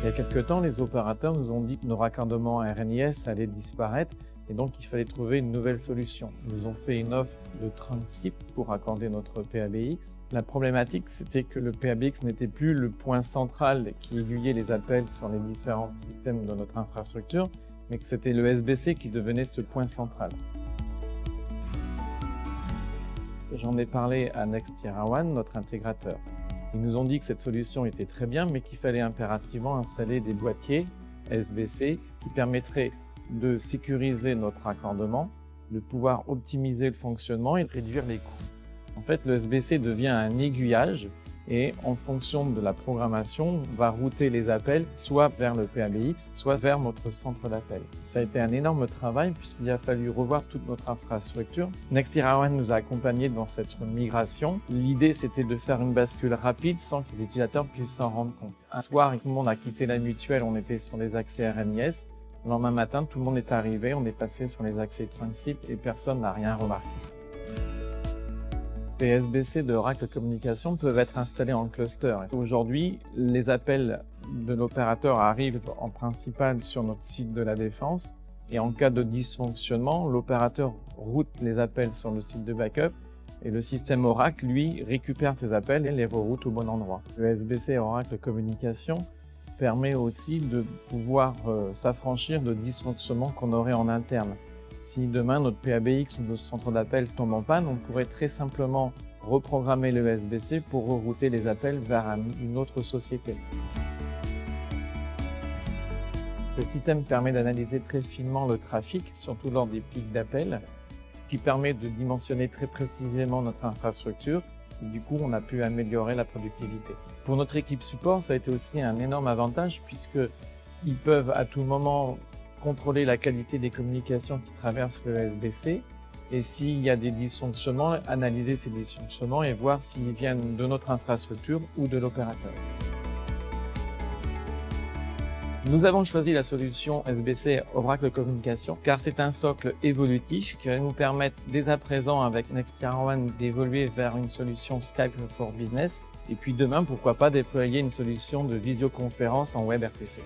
Il y a quelques temps, les opérateurs nous ont dit que nos raccordements RNIS allaient disparaître et donc il fallait trouver une nouvelle solution. Ils nous ont fait une offre de 30 SIP pour raccorder notre PABX. La problématique, c'était que le PABX n'était plus le point central qui aiguillait les appels sur les différents systèmes de notre infrastructure, mais que c'était le SBC qui devenait ce point central. J'en ai parlé à NextIR1, notre intégrateur. Ils nous ont dit que cette solution était très bien, mais qu'il fallait impérativement installer des boîtiers SBC qui permettraient de sécuriser notre raccordement, de pouvoir optimiser le fonctionnement et de réduire les coûts. En fait, le SBC devient un aiguillage et en fonction de la programmation, va router les appels soit vers le PABX, soit vers notre centre d'appel. Ça a été un énorme travail puisqu'il a fallu revoir toute notre infrastructure. NextIR1 nous a accompagnés dans cette migration. L'idée, c'était de faire une bascule rapide sans que les utilisateurs puissent s'en rendre compte. Un soir, tout le monde a quitté la mutuelle, on était sur les accès RNIS. Le lendemain matin, tout le monde est arrivé, on est passé sur les accès Principe et personne n'a rien remarqué. Les SBC de Oracle Communications peuvent être installés en cluster. Aujourd'hui, les appels de l'opérateur arrivent en principal sur notre site de la Défense et en cas de dysfonctionnement, l'opérateur route les appels sur le site de backup et le système Oracle, lui, récupère ces appels et les reroute au bon endroit. Le SBC Oracle Communications permet aussi de pouvoir s'affranchir de dysfonctionnements qu'on aurait en interne. Si demain notre PABX ou notre centre d'appel tombe en panne, on pourrait très simplement reprogrammer le SBC pour rerouter les appels vers une autre société. Le système permet d'analyser très finement le trafic, surtout lors des pics d'appels, ce qui permet de dimensionner très précisément notre infrastructure. Et du coup, on a pu améliorer la productivité. Pour notre équipe support, ça a été aussi un énorme avantage puisqu'ils peuvent à tout moment contrôler la qualité des communications qui traversent le SBC et s'il y a des dysfonctionnements, analyser ces dysfonctionnements et voir s'ils viennent de notre infrastructure ou de l'opérateur. Nous avons choisi la solution SBC Oracle Communications car c'est un socle évolutif qui va nous permettre dès à présent avec NextIR1 d'évoluer vers une solution Skype for Business et puis demain pourquoi pas déployer une solution de visioconférence en WebRTC.